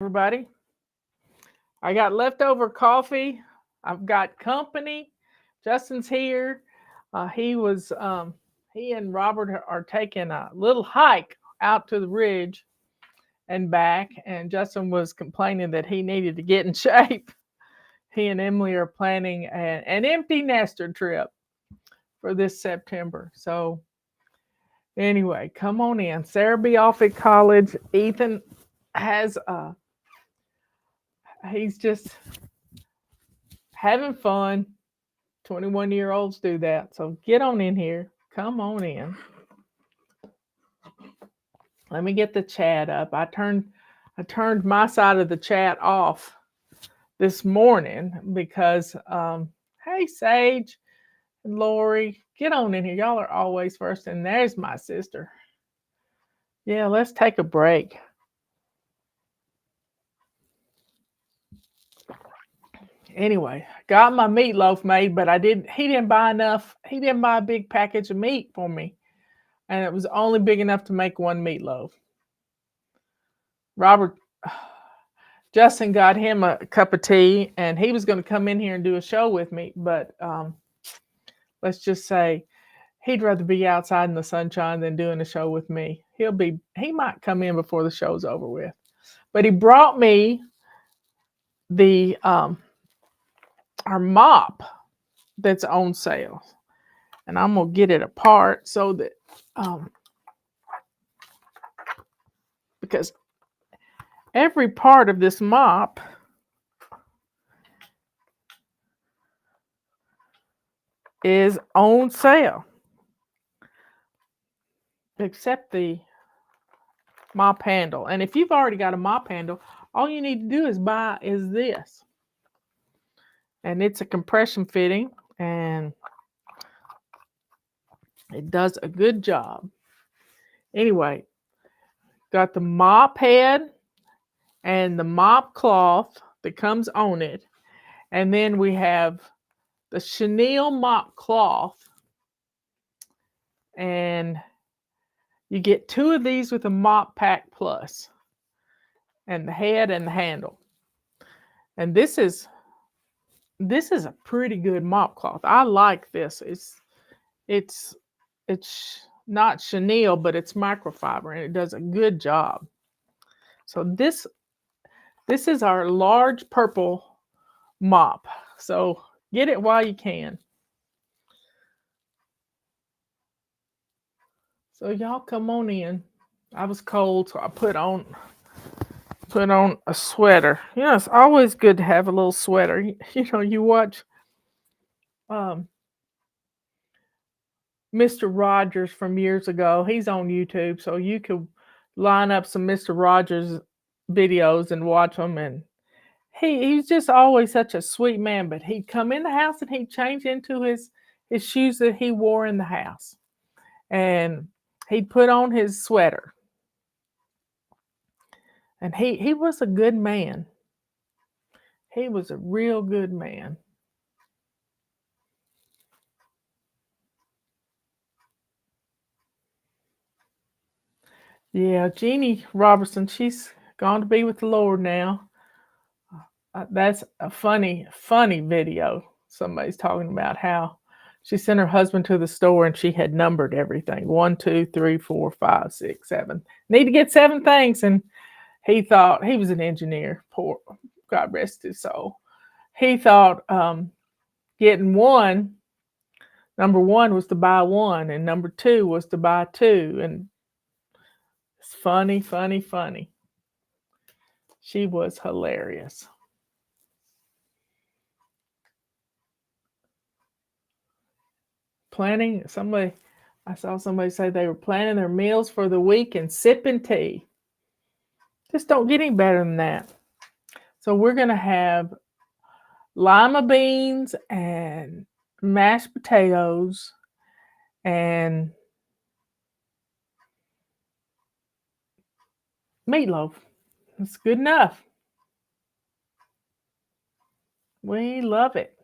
Everybody. I got leftover coffee. I've got company. Justin's here. He and Robert are taking a little hike out to the ridge and back. And Justin was complaining that he needed to get in shape. He and Emily are planning an empty nester trip for this September. So, anyway, come on in. Sarah be off at college. Ethan has he's just having fun. 21-year-olds do that. So get on in here. Come on in. Let me get the chat up. I turned my side of the chat off this morning because hey Sage and Lori, get on in here. Y'all are always first. And there's my sister. Yeah, let's take a break. Anyway, got my meatloaf made, but he didn't buy enough. He didn't buy a big package of meat for me. And it was only big enough to make one meatloaf. Justin got him a cup of tea, and he was going to come in here and do a show with me, but let's just say he'd rather be outside in the sunshine than doing a show with me. He might come in before the show's over with. But he brought me our mop that's on sale. And I'm going to get it apart so that because every part of this mop is on sale, except the mop handle. And if you've already got a mop handle, all you need to do is this. And it's a compression fitting, and it does a good job. Anyway, got the mop head and the mop cloth that comes on it. And then we have the chenille mop cloth. And you get 2 of these with a Mop Pack Plus. And the head and the handle. And this is a pretty good mop cloth. I like this. It's not chenille, but it's microfiber, and it does a good job. So this is our large purple mop. So get it while you can. So y'all come on in. I was cold, so I put on a sweater. Yeah, it's always good to have a little sweater. You watch Mr. Rogers from years ago. He's on YouTube, so you could line up some Mr. Rogers videos and watch them. And he's just always such a sweet man. But he'd come in the house and he'd change into his shoes that he wore in the house, and he'd put on his sweater. And he was a good man. He was a real good man. Yeah, Jeannie Robertson, she's gone to be with the Lord now. That's a funny video. Somebody's talking about how she sent her husband to the store and she had numbered everything. 1, 2, 3, 4, 5, 6, 7. Need to get 7 things. And he thought, he was an engineer. Poor, God rest his soul. He thought getting one, number 1 was to buy 1, and number 2 was to buy 2. And it's funny. She was hilarious. I saw somebody say they were planning their meals for the week and sipping tea. Just don't get any better than that. So we're going to have lima beans and mashed potatoes and meatloaf. It's good enough. We love it.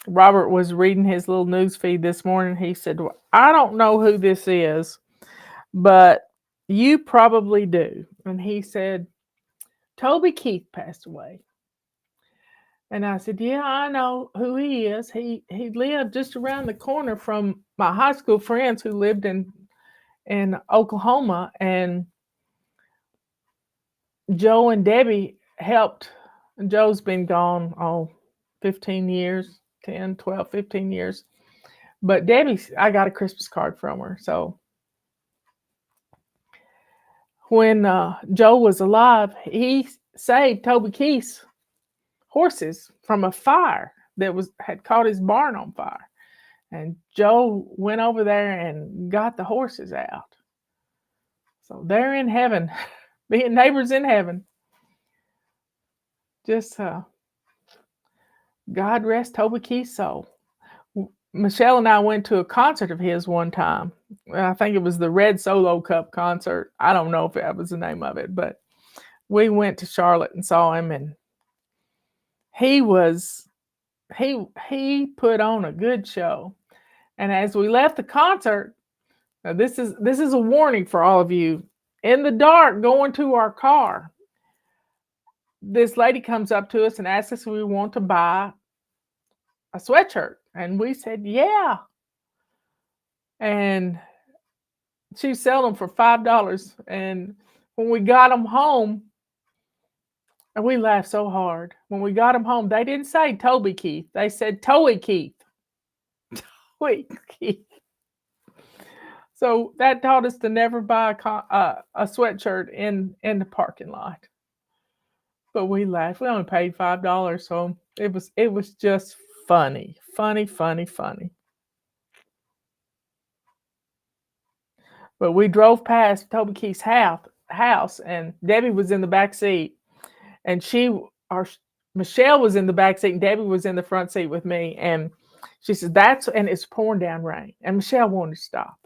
Robert was reading his little news feed this morning. He said, well, I don't know who this is, but You probably do. And he said, Toby Keith passed away. And I said, yeah, I know who he is. He lived just around the corner from my high school friends who lived in Oklahoma. And Joe and Debbie helped. Joe's been gone, 15 years, 10, 12, 15 years. But Debbie, I got a Christmas card from her. So when Joe was alive, he saved Toby Keith's horses from a fire that had caught his barn on fire. And Joe went over there and got the horses out. So they're in heaven, being neighbors in heaven. Just God rest Toby Keith's soul. Michelle and I went to a concert of his one time. I think it was the Red Solo Cup concert. I don't know if that was the name of it, but we went to Charlotte and saw him, and he put on a good show. And as we left the concert, now this is a warning for all of you. In the dark, going to our car, this lady comes up to us and asks us if we want to buy a sweatshirt. And we said, yeah. And she sold them for $5. And when we got them home, and we laughed so hard. When we got them home, they didn't say Toby Keith. They said Toey Keith. Toey Keith. So that taught us to never buy a sweatshirt in the parking lot. But we laughed. We only paid $5, so it was just funny. But we drove past Toby Keith's house, and Debbie was in the back seat, and Michelle was in the back seat, and Debbie was in the front seat with me, and she said, and it's pouring down rain, and Michelle wanted to stop.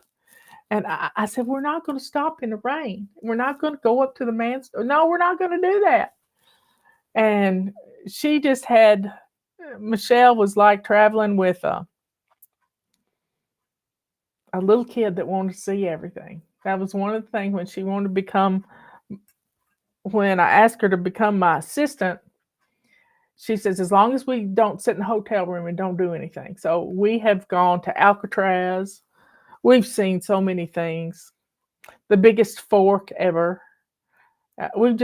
And I said, we're not going to stop in the rain. We're not going to go up to the man's store. No, we're not going to do that. And she just Michelle was like traveling with a little kid that wanted to see everything. That was one of the things when I asked her to become my assistant, she says, as long as we don't sit in the hotel room and don't do anything. So we have gone to Alcatraz. We've seen so many things. The biggest fork ever. We've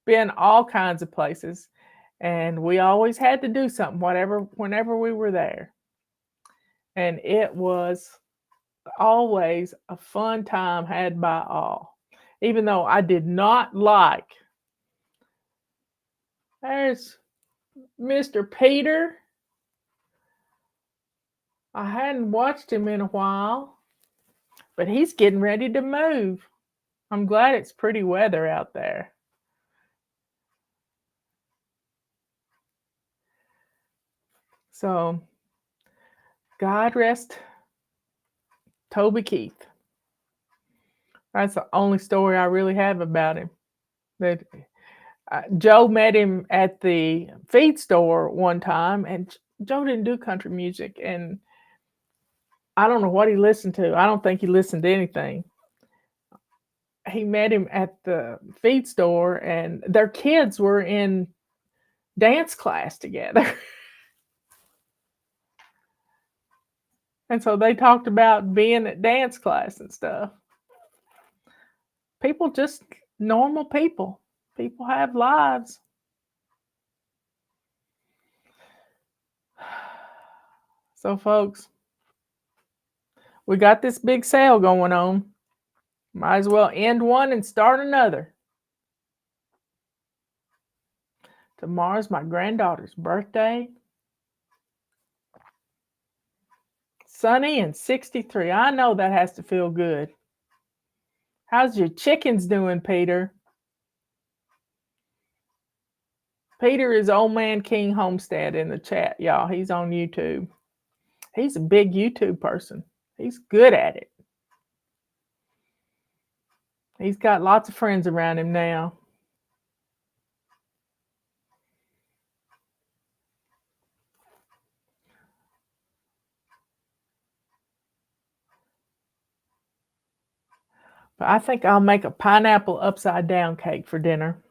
been all kinds of places, and we always had to do something, whenever we were there. And it was always a fun time had by all, even though I did not like. There's Mr. Peter. I hadn't watched him in a while, but he's getting ready to move. I'm glad it's pretty weather out there. So, God rest Toby Keith. That's the only story I really have about him. That Joe met him at the feed store one time, and Joe didn't do country music, and I don't know what he listened to. I don't think he listened to anything. He met him at the feed store, and their kids were in dance class together. And so they talked about being at dance class and stuff. People, just normal people. People have lives. So, folks, we got this big sale going on. Might as well end one and start another. Tomorrow's my granddaughter's birthday. Sunny and 63. I know that has to feel good. How's your chickens doing, Peter? Peter is Old Man King Homestead in the chat, y'all. He's on YouTube. He's a big YouTube person. He's good at it. He's got lots of friends around him now. But I think I'll make a pineapple upside down cake for dinner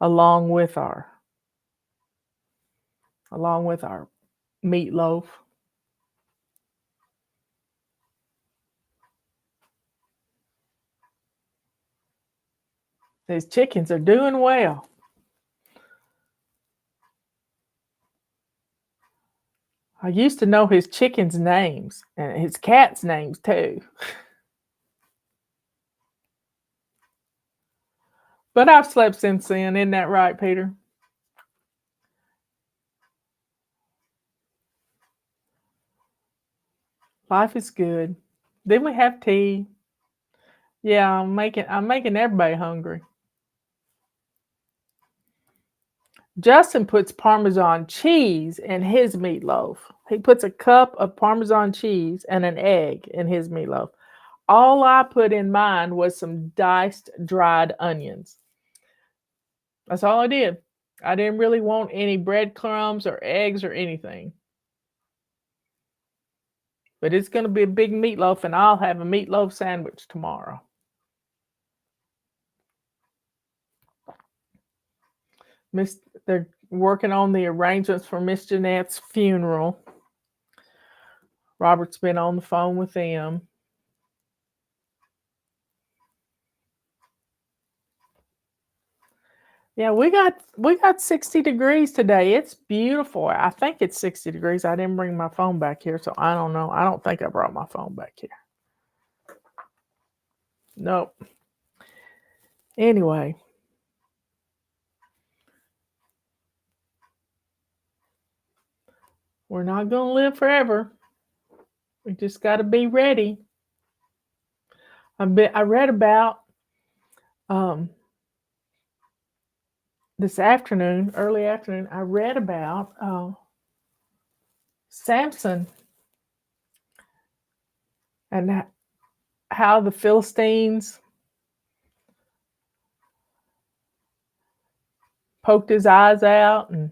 along with our along with our meatloaf. These chickens are doing well. I used to know his chickens' names and his cats' names too. But I've slept since then, isn't that right, Peter? Life is good. Then we have tea. Yeah, I'm making everybody hungry. Justin puts Parmesan cheese in his meatloaf. He puts a cup of Parmesan cheese and an egg in his meatloaf. All I put in mine was some diced dried onions. That's all I did. I didn't really want any breadcrumbs or eggs or anything. But it's going to be a big meatloaf, and I'll have a meatloaf sandwich tomorrow. They're working on the arrangements for Miss Jeanette's funeral. Robert's been on the phone with them. Yeah, we got 60 degrees today. It's beautiful. I think it's 60 degrees. I didn't bring my phone back here, so I don't know. I don't think I brought my phone back here. Nope. Anyway, we're not going to live forever. We just got to be ready. I read about this afternoon, early afternoon. I read about Samson and how the Philistines poked his eyes out, and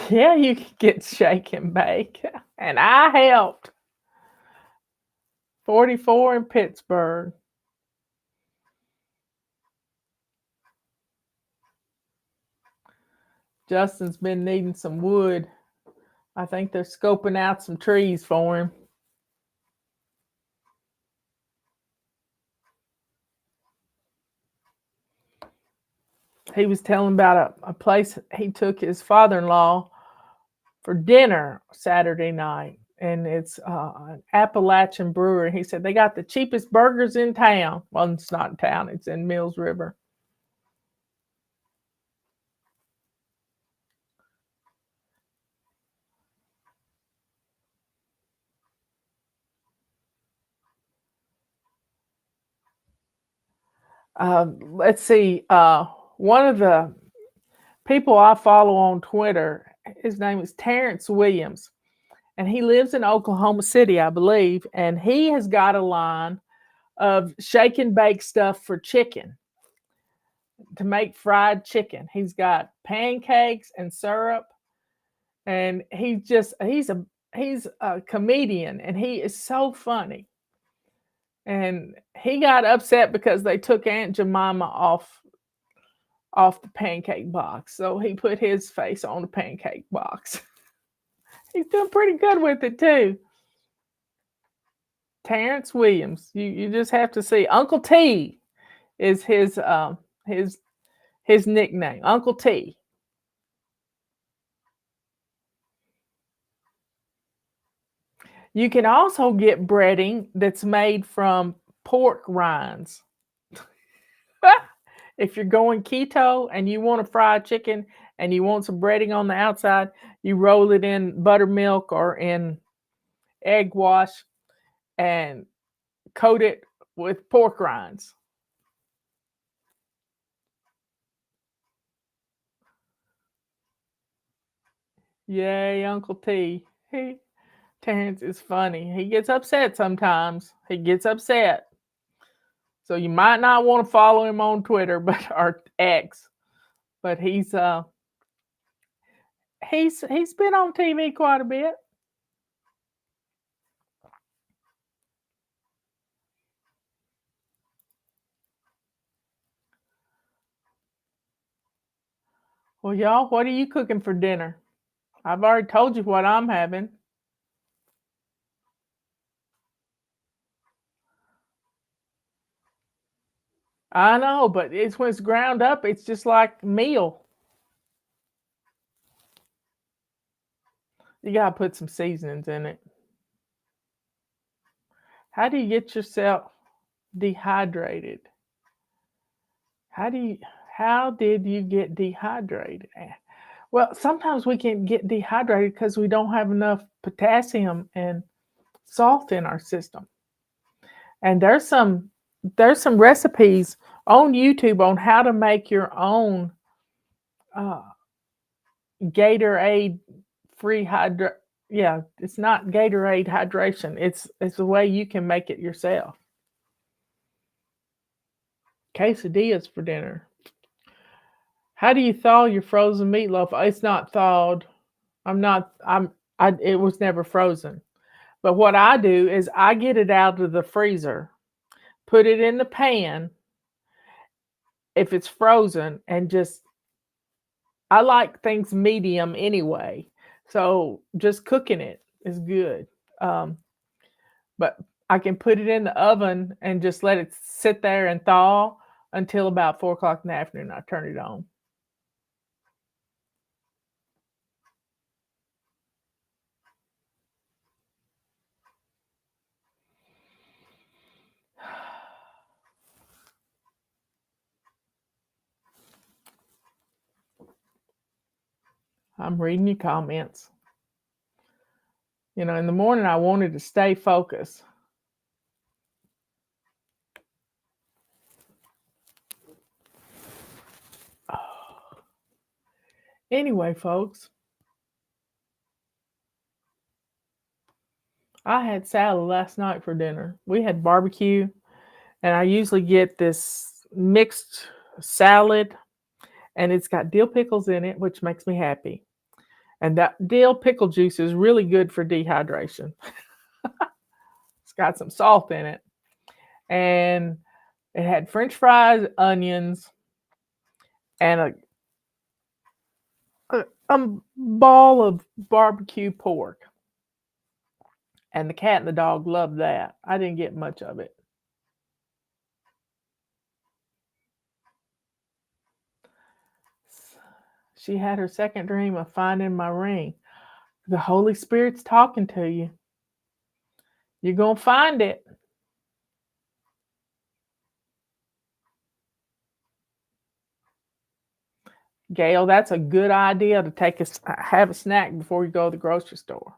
yeah, you could get shake and bake, and I helped. 44 in Pittsburgh. Justin's been needing some wood. I think they're scoping out some trees for him. He was telling about a place he took his father-in-law for dinner Saturday night, and it's an Appalachian brewery. He said they got the cheapest burgers in town. Well, it's not in town, it's in Mills River. Let's see. One of the people I follow on Twitter, his name is Terrence Williams, and he lives in Oklahoma City, I believe. And he has got a line of shake and bake stuff for chicken to make fried chicken. He's got pancakes and syrup, and he's a comedian, and he is so funny. And he got upset because they took Aunt Jemima off the pancake box. So he put his face on the pancake box. He's doing pretty good with it too. Terrence Williams. You just have to see. Uncle T is his nickname. Uncle T. You can also get breading that's made from pork rinds. If you're going keto and you want a fried chicken and you want some breading on the outside, you roll it in buttermilk or in egg wash and coat it with pork rinds. Yay, Uncle T. Terrence is funny. He gets upset sometimes. He gets upset. So you might not want to follow him on Twitter, but or X. But he's been on TV quite a bit. Well, y'all, what are you cooking for dinner? I've already told you what I'm having. I know, but it's when it's ground up, it's just like meal. You gotta put some seasonings in it. How do you get yourself dehydrated? How do you how did you get dehydrated? Well, sometimes we can get dehydrated because we don't have enough potassium and salt in our system. And there's some recipes on YouTube on how to make your own uh, Gatorade free hydra. Yeah, it's not Gatorade hydration. It's a way you can make it yourself. Quesadillas for dinner. How do you thaw your frozen meatloaf? It's not thawed. I'm not. It was never frozen. But what I do is I get it out of the freezer, put it in the pan if it's frozen, and just I like things medium anyway. So just cooking it is good. Um, but I can put it in the oven and just let it sit there and thaw until about 4 o'clock in the afternoon. I turn it on. I'm reading your comments. In the morning, I wanted to stay focused. Anyway, folks, I had salad last night for dinner. We had barbecue, and I usually get this mixed salad, and it's got dill pickles in it, which makes me happy. And that dill pickle juice is really good for dehydration. It's got some salt in it. And it had french fries, onions, and a ball of barbecue pork. And the cat and the dog loved that. I didn't get much of it. She had her second dream of finding my ring. The Holy Spirit's talking to you. You're going to find it. Gail, that's a good idea to have a snack before you go to the grocery store.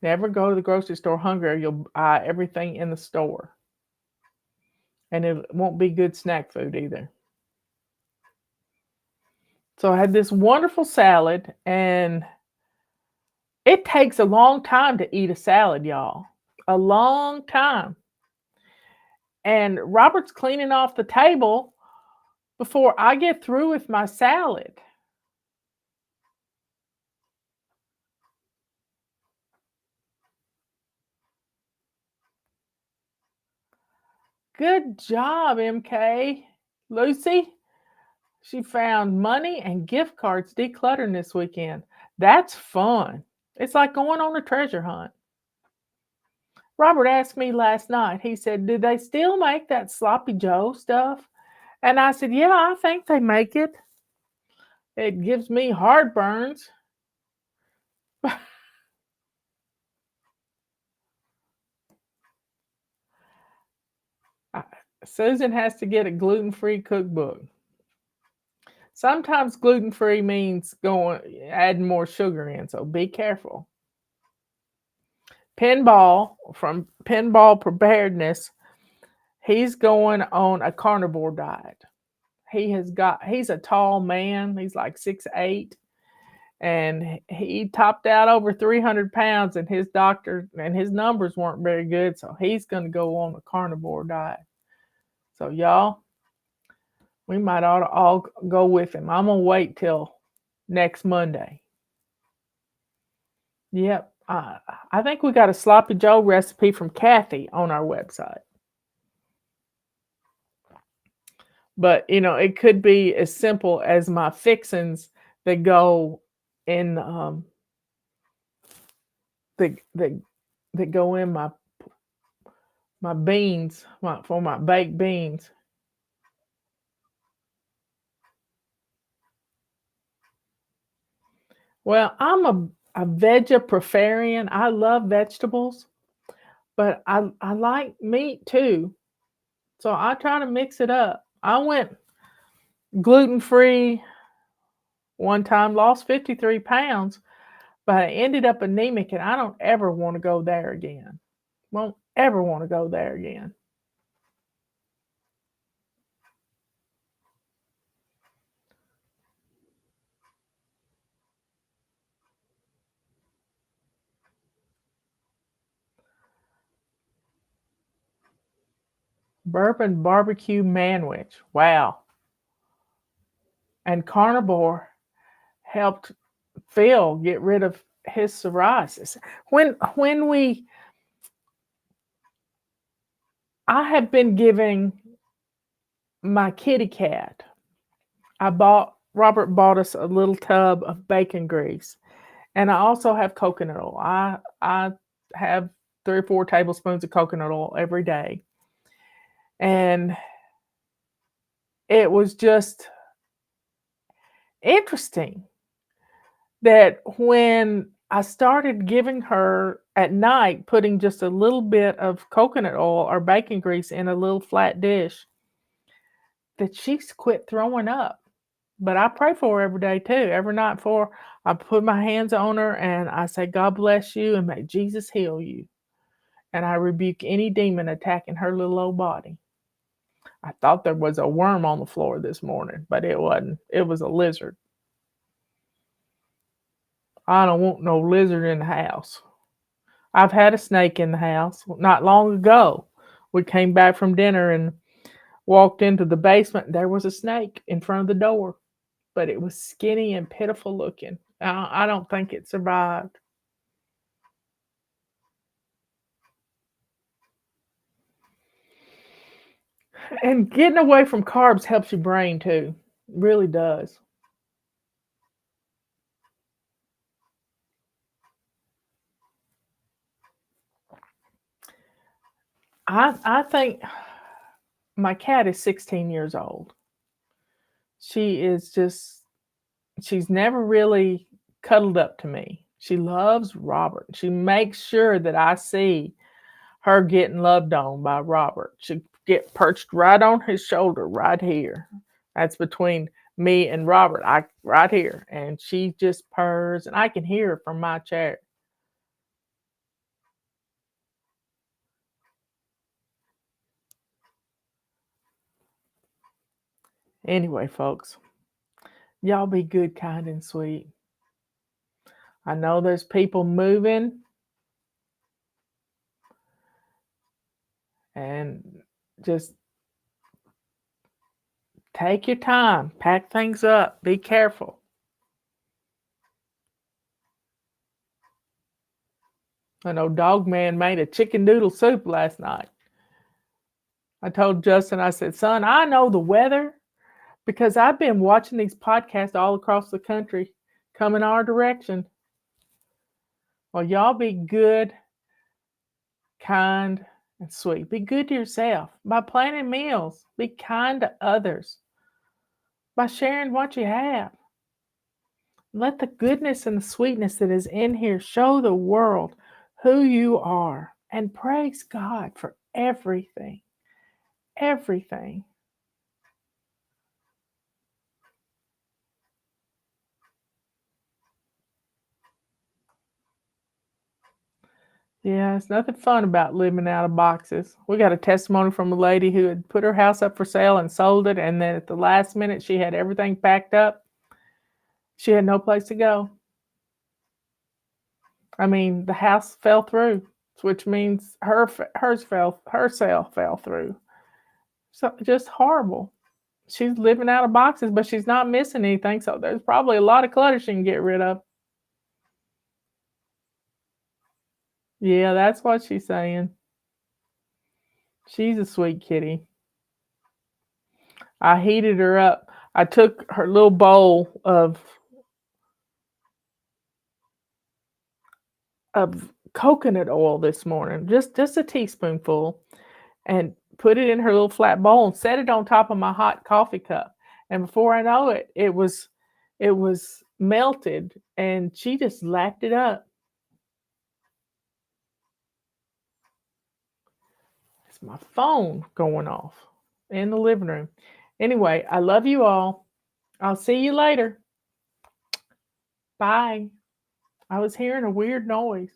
Never go to the grocery store hungry or you'll buy everything in the store. And it won't be good snack food either. So I had this wonderful salad, and it takes a long time to eat a salad, y'all. A long time. And Robert's cleaning off the table before I get through with my salad. Good job, MK. Lucy, she found money and gift cards decluttering this weekend. That's fun. It's like going on a treasure hunt. Robert asked me last night, he said, do they still make that sloppy Joe stuff? And I said, yeah, I think they make it. It gives me heartburns. Susan has to get a gluten-free cookbook. Sometimes gluten-free means adding more sugar in, so be careful. Pinball from Pinball Preparedness, he's going on a carnivore diet. He's a tall man. He's like 6'8", and he topped out over 300 pounds, and his doctor and his numbers weren't very good, so he's going to go on a carnivore diet. So y'all, we might ought to all go with him. I'm going to wait till next Monday. Yep. I think we got a sloppy Joe recipe from Kathy on our website. But, it could be as simple as my fixins that go in, that go in my beans, for my baked beans. Well, I'm a vegetarian. I love vegetables, but I like meat too. So I try to mix it up. I went gluten-free one time, lost 53 pounds, but I ended up anemic, and I don't ever want to go there again. Won't ever want to go there again. Bourbon barbecue manwich. Wow. And carnivore helped Phil get rid of his psoriasis. When we I have been giving my kitty cat. Robert bought us a little tub of bacon grease, and I also have coconut oil. I have 3 or 4 tablespoons of coconut oil every day. And it was just interesting that when I started giving her at night, putting just a little bit of coconut oil or bacon grease in a little flat dish, that she's quit throwing up. But I pray for her every day too. Every night before I put my hands on her and I say, God bless you and may Jesus heal you. And I rebuke any demon attacking her little old body. I thought there was a worm on the floor this morning, but it wasn't. It was a lizard. I don't want no lizard in the house. I've had a snake in the house not long ago. We came back from dinner and walked into the basement. There was a snake in front of the door, but it was skinny and pitiful looking. I don't think it survived. And getting away from carbs helps your brain too. It really does. I think my cat is 16 years old. She is just she's never really cuddled up to me. She loves Robert. She makes sure that I see her getting loved on by Robert. She get perched right on his shoulder right here. That's between me and Robert. I right here. And she just purrs and I can hear her from my chair. Anyway, folks, y'all be good, kind, and sweet. I know there's people moving and just take your time, pack things up, be careful. I know Dog Man made a chicken noodle soup last night. I told Justin, I said, son, I know the weather because I've been watching these podcasts all across the country coming our direction. Well, y'all be good, kind, and sweet. Be good to yourself by planning meals. Be kind to others by sharing what you have. Let the goodness and the sweetness that is in here show the world who you are and praise God for everything. Everything. Yeah, it's nothing fun about living out of boxes. We got a testimony from a lady who had put her house up for sale and sold it, and then at the last minute she had everything packed up. She had no place to go. I mean, the house fell through, which means her sale fell through. So just horrible. She's living out of boxes, but she's not missing anything. So there's probably a lot of clutter she can get rid of. Yeah, that's what she's saying. She's a sweet kitty. I heated her up. I took her little bowl of coconut oil this morning, just a teaspoonful, and put it in her little flat bowl and set it on top of my hot coffee cup. And before I know it, it was melted, and she just lapped it up. It's my phone going off in the living room. Anyway, I love you all. I'll see you later. Bye. I was hearing a weird noise.